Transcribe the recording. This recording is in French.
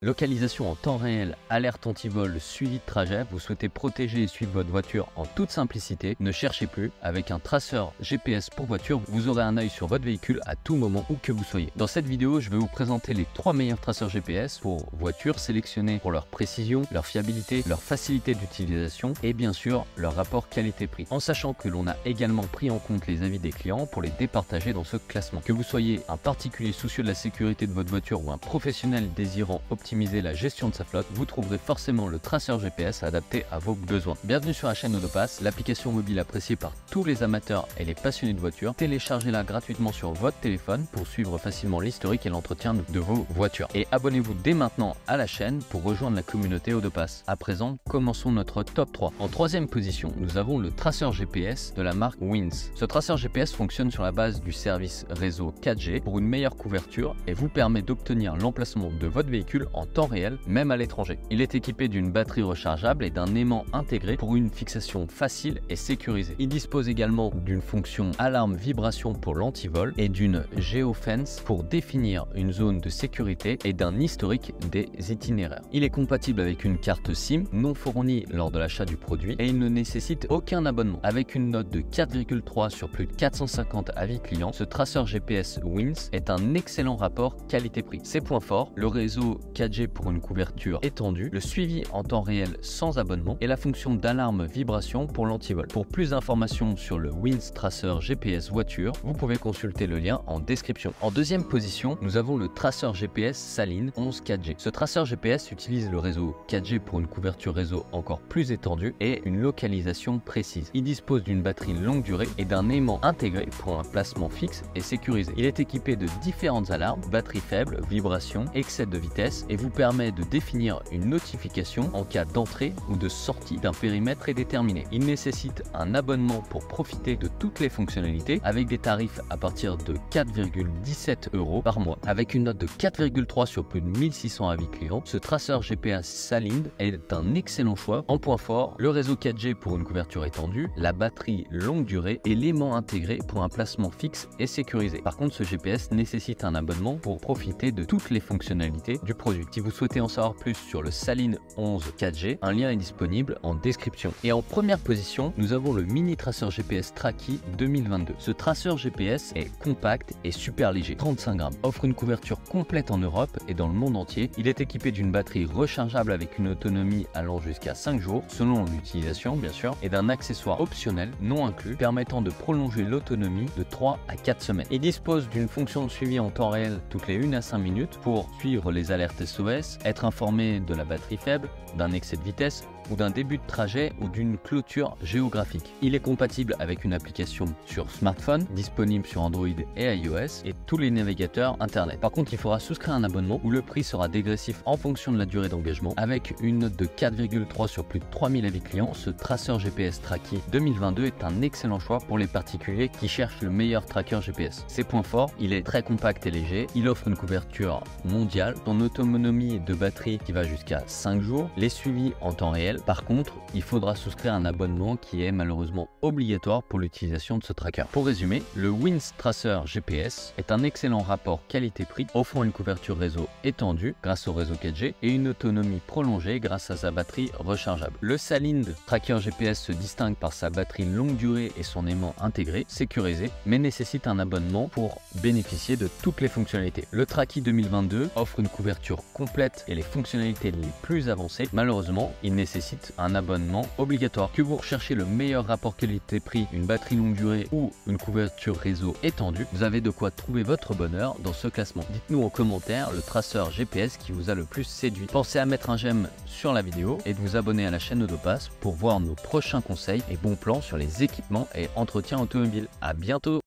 Localisation en temps réel, alerte anti-vol, suivi de trajet, vous souhaitez protéger et suivre votre voiture en toute simplicité, ne cherchez plus, avec un traceur GPS pour voiture, vous aurez un œil sur votre véhicule à tout moment où que vous soyez. Dans cette vidéo, je vais vous présenter les 3 meilleurs traceurs GPS pour voitures sélectionnés pour leur précision, leur fiabilité, leur facilité d'utilisation et bien sûr leur rapport qualité-prix. En sachant que l'on a également pris en compte les avis des clients pour les départager dans ce classement. Que vous soyez un particulier soucieux de la sécurité de votre voiture ou un professionnel désirant optimiser la gestion de sa flotte, vous trouverez forcément le traceur GPS adapté à vos besoins. Bienvenue sur la chaîne Autopass, l'application mobile appréciée par tous les amateurs et les passionnés de voitures. Téléchargez-la gratuitement sur votre téléphone pour suivre facilement l'historique et l'entretien de vos voitures. Et abonnez-vous dès maintenant à la chaîne pour rejoindre la communauté Autopass. À présent, commençons notre top 3. En troisième position, nous avons le traceur GPS de la marque Winz. Ce traceur GPS fonctionne sur la base du service réseau 4G pour une meilleure couverture et vous permet d'obtenir l'emplacement de votre véhicule en temps réel, même à l'étranger. Il est équipé d'une batterie rechargeable et d'un aimant intégré pour une fixation facile et sécurisée. Il dispose également d'une fonction alarme vibration pour l'antivol et d'une géofence pour définir une zone de sécurité et d'un historique des itinéraires. Il est compatible avec une carte SIM non fournie lors de l'achat du produit et il ne nécessite aucun abonnement. Avec une note de 4,3 sur plus de 450 avis clients, ce traceur GPS Winz est un excellent rapport qualité-prix. Ses points forts, le réseau 4G pour une couverture étendue, le suivi en temps réel sans abonnement et la fonction d'alarme vibration pour l'antivol. Pour plus d'informations sur le Winz traceur GPS voiture, vous pouvez consulter le lien en description. En deuxième position, nous avons le traceur GPS Saline 11 4G. Ce traceur GPS utilise le réseau 4G pour une couverture réseau encore plus étendue et une localisation précise. Il dispose d'une batterie longue durée et d'un aimant intégré pour un placement fixe et sécurisé. Il est équipé de différentes alarmes, batterie faible, vibration, excès de vitesse et vous permet de définir une notification en cas d'entrée ou de sortie d'un périmètre prédéterminé. Il nécessite un abonnement pour profiter de toutes les fonctionnalités avec des tarifs à partir de 4,17 € par mois. Avec une note de 4,3 sur plus de 1600 avis clients, ce traceur GPS Saline est un excellent choix. En point fort, le réseau 4G pour une couverture étendue, la batterie longue durée et l'aimant intégré pour un placement fixe et sécurisé. Par contre, ce GPS nécessite un abonnement pour profiter de toutes les fonctionnalités du produit. Si vous souhaitez en savoir plus sur le Saline 11 4G, un lien est disponible en description. Et en première position, nous avons le mini traceur GPS Traki 2022. Ce traceur GPS est compact et super léger, 35 grammes, offre une couverture complète en Europe et dans le monde entier. Il est équipé d'une batterie rechargeable avec une autonomie allant jusqu'à 5 jours, selon l'utilisation bien sûr, et d'un accessoire optionnel non inclus permettant de prolonger l'autonomie de 3 à 4 semaines. Il dispose d'une fonction de suivi en temps réel toutes les 1 à 5 minutes pour suivre les alertes SOS, être informé de la batterie faible, d'un excès de vitesse ou d'un début de trajet ou d'une clôture géographique. Il est compatible avec une application sur smartphone, disponible sur Android et iOS et tous les navigateurs internet. Par contre, il faudra souscrire un abonnement où le prix sera dégressif en fonction de la durée d'engagement. Avec une note de 4,3 sur plus de 3000 avis clients, ce traceur GPS Traki 2022 est un excellent choix pour les particuliers qui cherchent le meilleur tracker GPS. Ses points forts, il est très compact et léger, il offre une couverture mondiale, son autonomie de batterie qui va jusqu'à 5 jours, les suivis en temps réel. Par contre, il faudra souscrire un abonnement qui est malheureusement obligatoire pour l'utilisation de ce tracker. Pour résumer, le Winz Tracer GPS est un excellent rapport qualité-prix, offrant une couverture réseau étendue grâce au réseau 4G et une autonomie prolongée grâce à sa batterie rechargeable. Le Saline Tracker GPS se distingue par sa batterie longue durée et son aimant intégré, sécurisé, mais nécessite un abonnement pour bénéficier de toutes les fonctionnalités. Le Traki 2022 offre une couverture complète et les fonctionnalités les plus avancées. Malheureusement, il nécessite un abonnement obligatoire. Que vous recherchez le meilleur rapport qualité-prix, une batterie longue durée ou une couverture réseau étendue, vous avez de quoi trouver votre bonheur dans ce classement. Dites-nous en commentaire le traceur GPS qui vous a le plus séduit. Pensez à mettre un j'aime sur la vidéo et de vous abonner à la chaîne Autopass pour voir nos prochains conseils et bons plans sur les équipements et entretien automobile. À bientôt!